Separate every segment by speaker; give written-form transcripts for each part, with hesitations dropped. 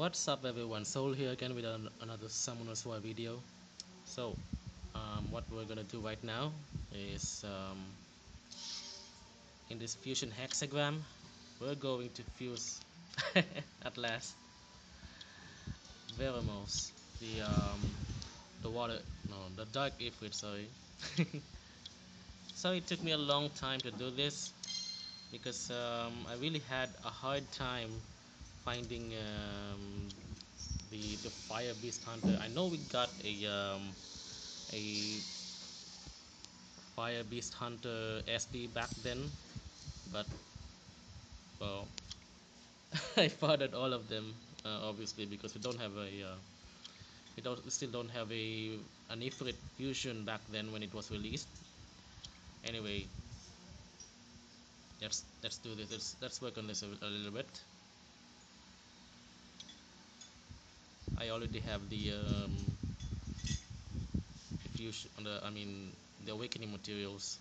Speaker 1: What's up everyone, Soul here again with another Summoners War video. So what we're gonna do right now is in this fusion hexagram we're going to fuse at last Veromos, the water, no, the dark Ifrit, sorry. So it took me a long time to do this because I really had a hard time finding the fire beast hunter. I know we got a fire beast hunter SD back then, but well, I fathered all of them, obviously, because we still don't have an Ifrit fusion back then when it was released. Anyway, let's do this. Let's work on this a little bit. I already have the fusion on the awakening materials.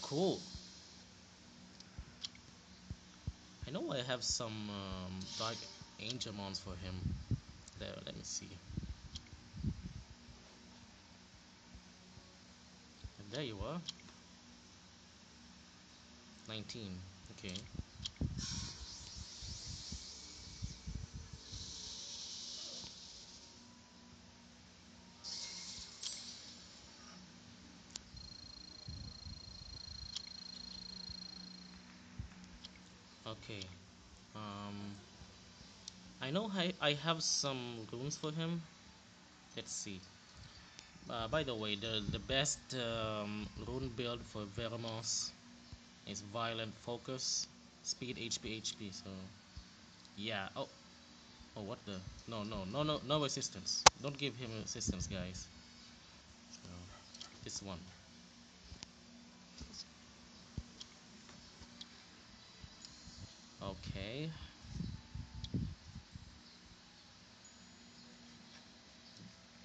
Speaker 1: Cool. I know I have some dark angel mons for him. There, let me see. There you are. 19. Okay. Okay. Um, I know I have some runes for him. Let's see. By the way, the best rune build for Veromos is Violent Focus, Speed, HP. So yeah. Oh, what the? No resistance. Don't give him resistance, guys. So this one. Okay.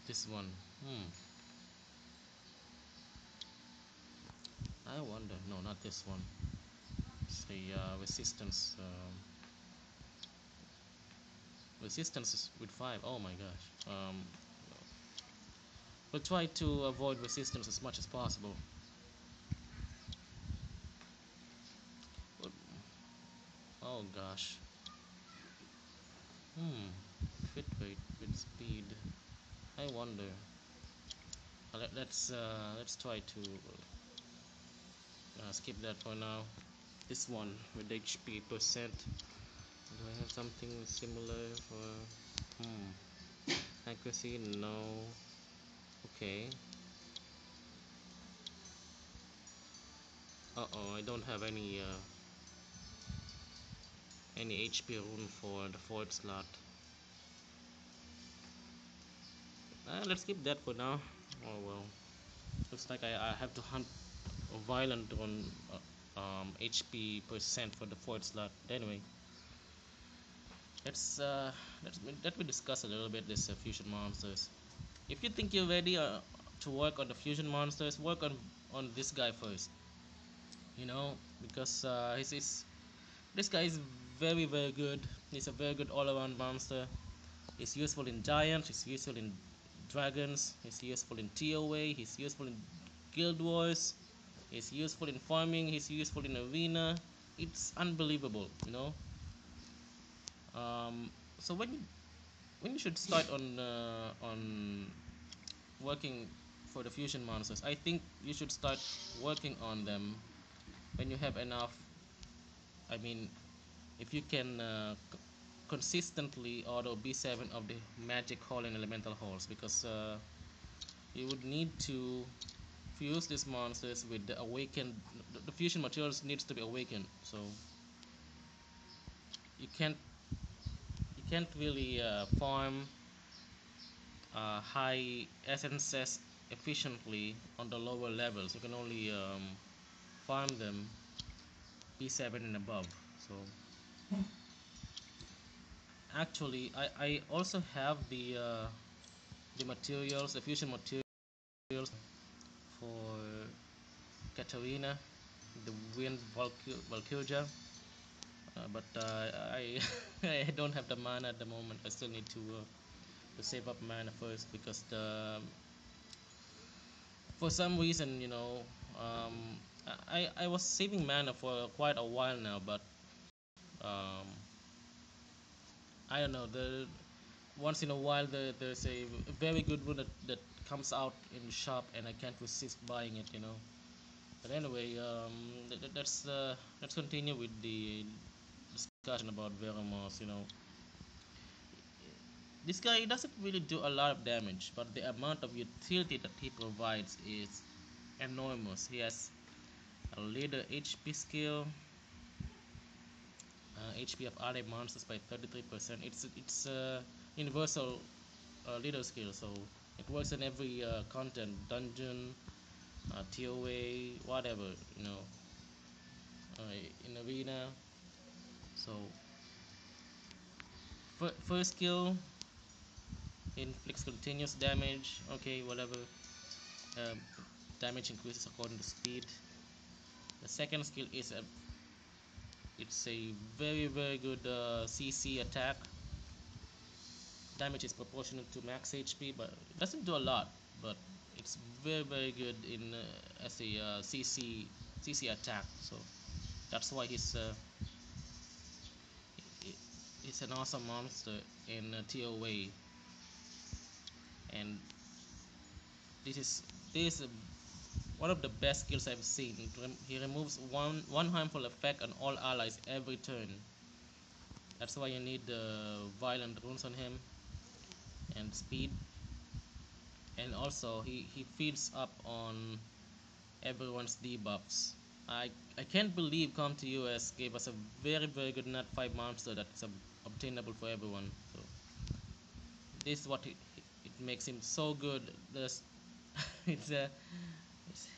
Speaker 1: This one. I wonder. No, not this one. Say resistance. Resistance is with 5. Oh my gosh. We'll try to avoid resistance as much as possible. But, oh gosh. Fit rate with speed. I wonder. Let's try to skip that for now. This one with HP percent. Do I have something similar for accuracy? No. Okay. Uh-oh, I don't have any HP rune for the fourth slot. Let's skip that for now. Oh well. Looks like I have to hunt a violent on HP percent for the fourth slot. Anyway, let's let me discuss a little bit this fusion monsters. If you think you're ready to work on the fusion monsters, work on this guy first. You know, because this guy is very good. He's a very good all-around monster. He's useful in giants. He's useful in dragons. He's useful in TOA. He's useful in guild wars. He's useful in farming. He's useful in arena. It's unbelievable, you know. So when you should start on working for the fusion monsters, I think you should start working on them when you have enough. I mean, if you can consistently auto B7 of the magic hall and elemental halls, because you would need to fuse these monsters with the awakened. The fusion materials needs to be awakened, so you can't really farm high essences efficiently on the lower levels. You can only farm them B7 and above. So actually, I also have the materials, the fusion materials for Katarina, the Wind Valkyria, but I I don't have the mana at the moment. I still need to save up mana first because the for some reason, I was saving mana for quite a while now, but um, I don't know. The once in a while there's a very good one that comes out in the shop, and I can't resist buying it. But anyway, let's continue with the discussion about Veromos. This guy doesn't really do a lot of damage, but the amount of utility that he provides is enormous. He has a leader HP skill, HP of ally monsters by 33%. It's a universal leader skill, so it works in every content, dungeon, TOA, whatever, in arena. So first skill inflicts continuous damage. Okay, whatever. Um, Damage increases according to speed. The second skill is it's a very good CC attack. Damage is proportional to max HP, but it doesn't do a lot. But it's very good in as a CC attack. So that's why he's an awesome monster in TOA. And this is one of the best skills I've seen. He removes one harmful effect on all allies every turn. That's why you need the violent runes on him and speed. And also he feeds up on everyone's debuffs. I can't believe Come to US gave us a very good Nat 5 monster that's obtainable for everyone. So this is what it makes him so good. There's it's a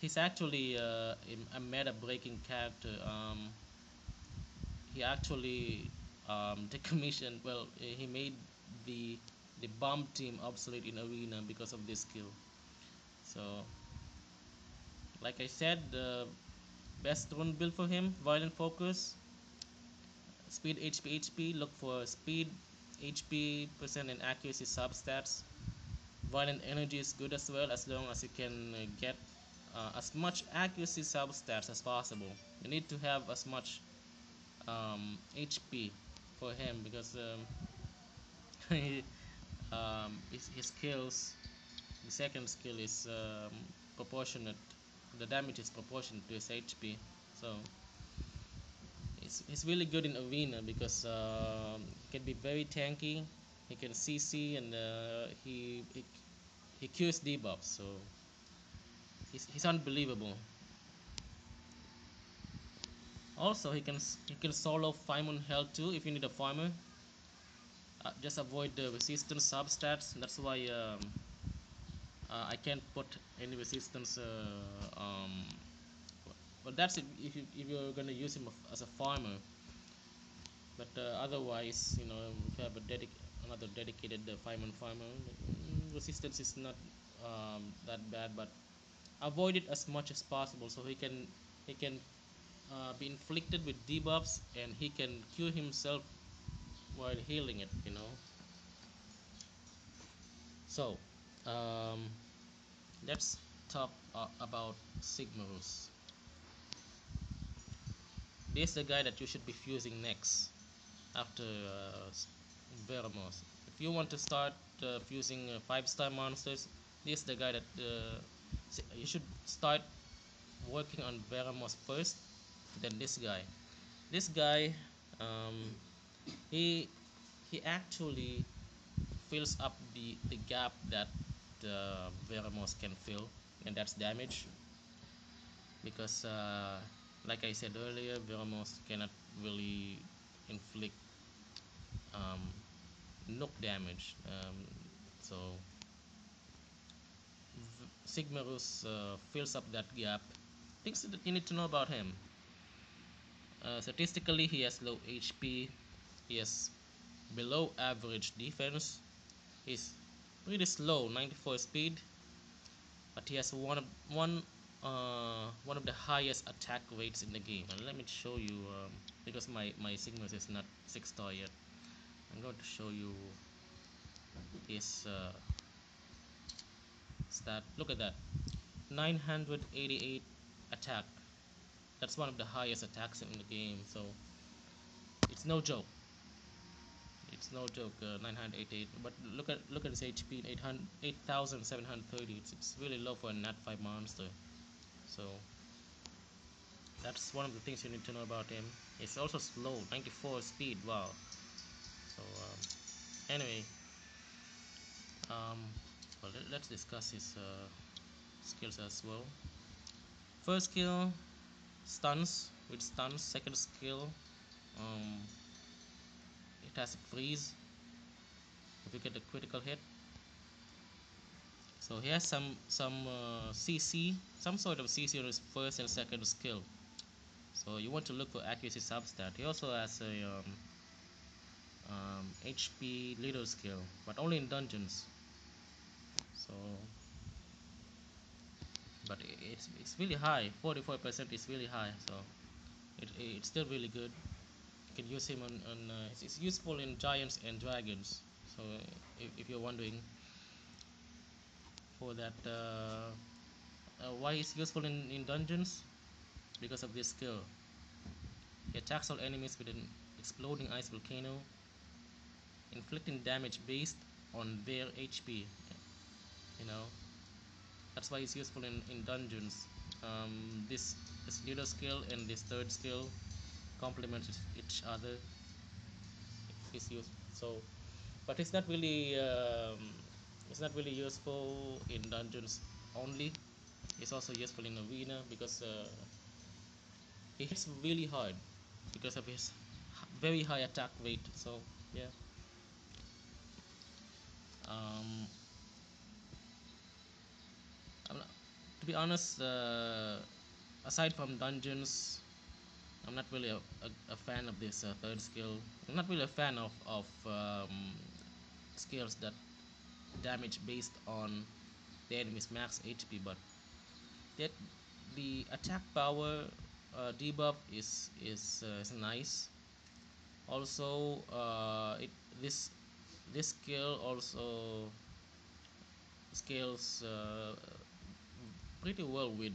Speaker 1: he's actually a meta breaking character. He actually decommissioned. Well, he made the the bomb team obsolete in arena because of this skill. So, like I said, the best rune build for him: violent focus, speed, HP. Look for speed, HP percent, and accuracy substats. Violent energy is good as well, as long as you can get as much accuracy substats as possible. You need to have as much HP for him because he, his skills. The second skill is proportionate. The damage is proportionate to his HP. So he's really good in arena because he can be very tanky. He can CC and he cures debuffs. So he's unbelievable. Also, he can solo farm on health too if you need a farmer. Just avoid the resistance substats. That's why I can't put any resistance. But that's it if you're gonna use him as a farmer. But otherwise, if you have another dedicated farmer, resistance is not that bad. But avoid it as much as possible so he can be inflicted with debuffs and he can cure himself while healing it. So let's talk about Sigmarus. This is the guy that you should be fusing next after Veromos. If you want to start fusing 5-star monsters, this is the guy that you should start working on Veromos first, then this guy. This guy, um, he he actually fills up the gap that Veromos can fill, and that's damage. Because, like I said earlier, Veromos cannot really inflict um, nuke damage. So Sigmarus fills up that gap. Things that you need to know about him. Statistically, he has low HP. He has below average defense. He's pretty slow, 94 speed. but he has one of the highest attack rates in the game. And let me show you, because my Sigmas is not 6 star yet. I'm going to show you his stat. Look at that, 988 attack. That's one of the highest attacks in the game, so it's no joke. It's no joke. 988. But look at his HP, 800, 8730. It's really low for a Nat 5 monster. So that's one of the things you need to know about him. It's also slow, 94 speed. Wow. So anyway, um, well, let's discuss his skills as well. First skill, stuns with stuns. Second skill, um, it has freeze if you get a critical hit. So he has some CC, some sort of CC on his first and second skill. So you want to look for accuracy substat. He also has a HP leader skill, but only in dungeons. So, but it's really high. 44% is really high. So it's still really good. You can use him on it's useful in giants and dragons. So if you're wondering for that, why it's useful in dungeons, because of this skill. He attacks all enemies with an exploding ice volcano, inflicting damage based on their HP. You know, that's why it's useful in dungeons. This leader skill and this third skill complement each other. It's useful. So, but it's not really useful in dungeons only. It's also useful in arena because he hits really hard because of his very high attack rate. So yeah. Um, to be honest, aside from dungeons, I'm not really a fan of this third skill. I'm not really a fan of skills that damage based on the enemy's max HP, but that the attack power debuff is nice. Also, this skill also scales pretty well with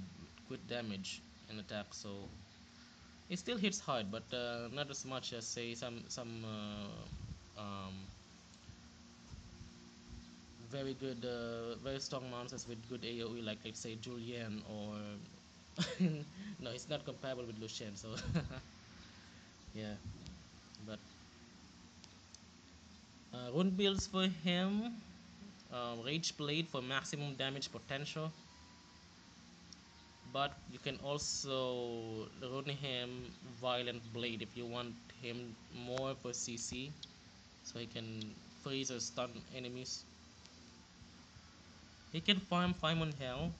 Speaker 1: crit damage and attack, so it still hits hard, but not as much as say some very good, very strong monsters with good AOE, like let's say Julian or no, it's not comparable with Lucian. So yeah, but rune builds for him: Rage Blade for maximum damage potential, but you can also run him Violent Blade if you want him more per CC, so he can freeze or stun enemies. He can farm on Hell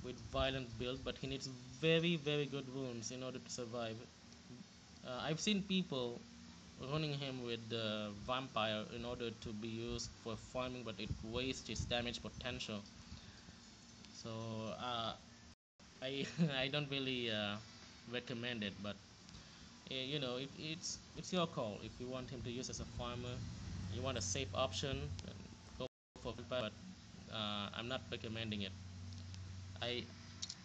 Speaker 1: with Violent build, but he needs very good wounds in order to survive. I've seen people running him with Vampire in order to be used for farming, but it wastes his damage potential. So I I don't really recommend it, but it's your call. If you want him to use as a farmer, you want a safe option, then go for Vampire. But I'm not recommending it. I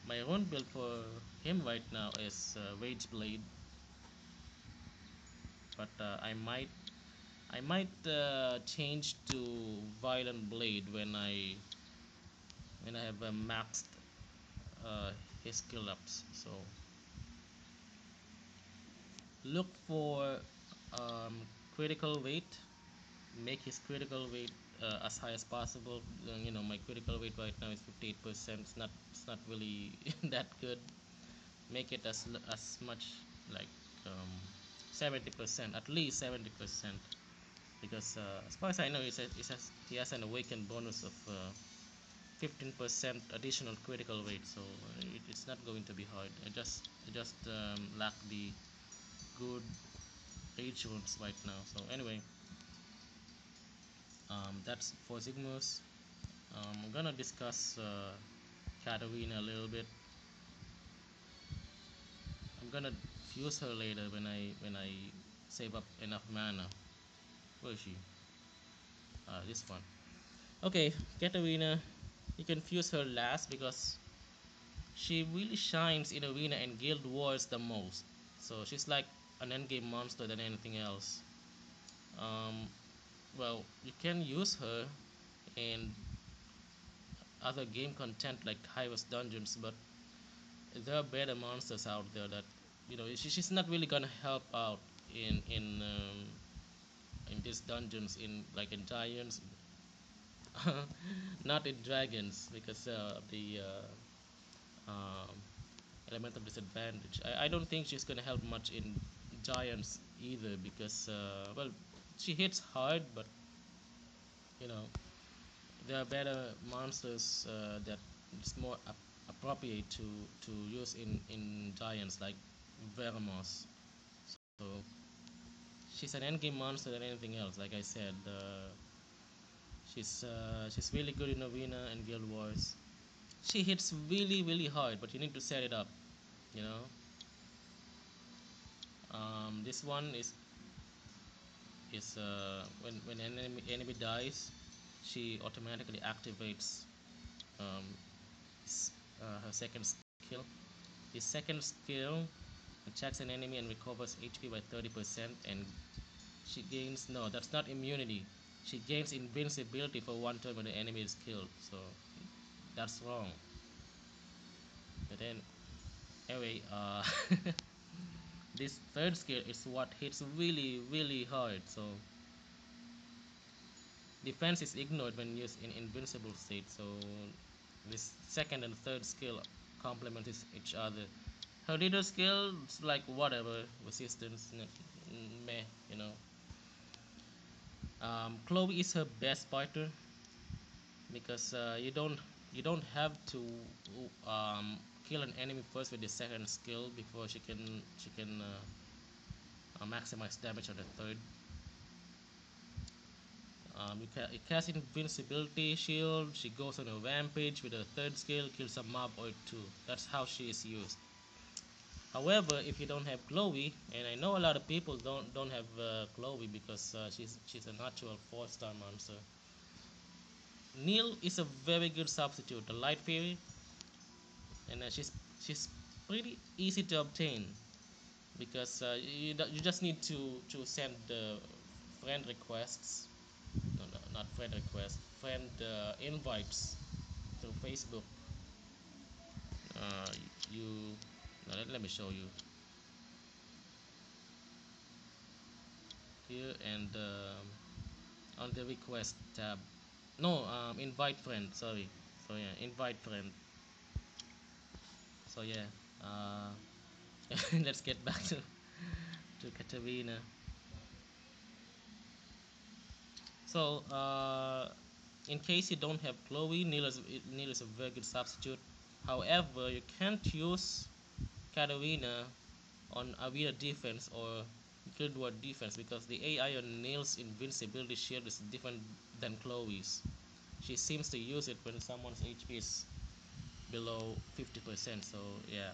Speaker 1: My own build for him right now is Rage Blade, but I might change to Violent Blade when I have maxed uh, his skill ups. So look for um, critical weight. Make his critical weight as high as possible. My critical weight right now is 58%. It's not really that good. Make it as much like 70%, at least 70%, because as far as I know, he has an awakened bonus of 15% additional critical rate, so it's not going to be hard. I just lack the good rage runes right now. So anyway, that's for Sigmus. I'm gonna discuss Katarina a little bit. I'm gonna fuse her later when I save up enough mana. Where is she? This one. Okay, Katarina. You can fuse her last because she really shines in arena and guild wars the most. So she's like an endgame monster than anything else. Um, well, you can use her in other game content like Highest Dungeons, but there are better monsters out there that she's not really gonna help out in these dungeons in like in giants, not in dragons because the um, element of disadvantage. I don't think she's gonna help much in giants either because well, she hits hard, but you know there are better monsters that it's more appropriate to use in giants like Veromos. So she's an endgame monster than anything else. Like I said, she's really good in arena and guild wars. She hits really hard, but you need to set it up. You know, this one is when an enemy dies, she automatically activates um, her second skill. His second skill attacks an enemy and recovers HP by 30%, and she gains no, that's not immunity. She gains invincibility for one turn when the enemy is killed. So that's wrong. But then anyway, this third skill is what hits really hard. So defense is ignored when used in invincible state. So this second and third skill complement each other. Her leader skill is like whatever resistance, meh, you know. Chloe is her best fighter because you don't have to kill an enemy first with the second skill before she can maximize damage on the third. It casts invincibility shield. She goes on a rampage with her third skill, kills a mob or two. That's how she is used. However, if you don't have Chloe, and I know a lot of people don't have Chloe because she's a natural 4-star monster. Neil is a very good substitute, the Light Fairy, and she's pretty easy to obtain because you just need to send the friend requests, no, not friend requests, friend invites through Facebook. Uh, you let me show you here and on the request tab. No, invite friend. Sorry. So yeah, invite friend. So yeah, uh, let's get back to Katarina. So in case you don't have Chloe, Neil is a very good substitute. However, you can't use Katarina on Avira defense or Guild War defense because the AI on Neil's invincibility shield is different than Chloe's. She seems to use it when someone's HP is below 50%. So yeah,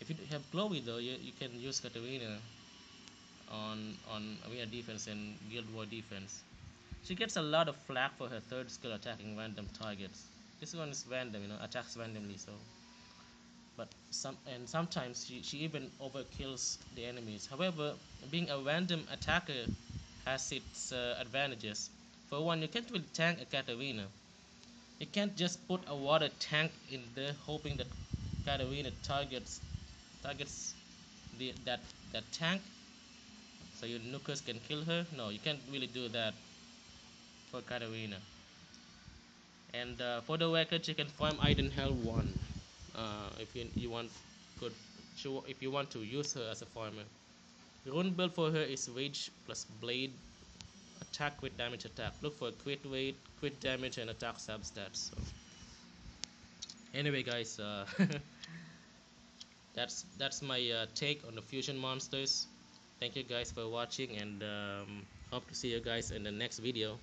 Speaker 1: if you have Chloe though, you can use Katarina on arena defense and Guild War defense. She gets a lot of flack for her third skill attacking random targets. This one is random, attacks randomly. So, but sometimes she even overkills the enemies. However, being a random attacker has its advantages. For one, you can't really tank a Katarina. You can't just put a water tank in there hoping that Katarina targets that tank so your nukers can kill her. No, you can't really do that for Katarina. And for the record, you can farm Iden Hell 1 if you want good. If you want to use her as a farmer. The rune build for her is Rage plus Blade, attack, crit damage, attack. Look for crit rate, crit damage, and attack substats. So anyway, guys, that's my take on the fusion monsters. Thank you guys for watching, and hope to see you guys in the next video.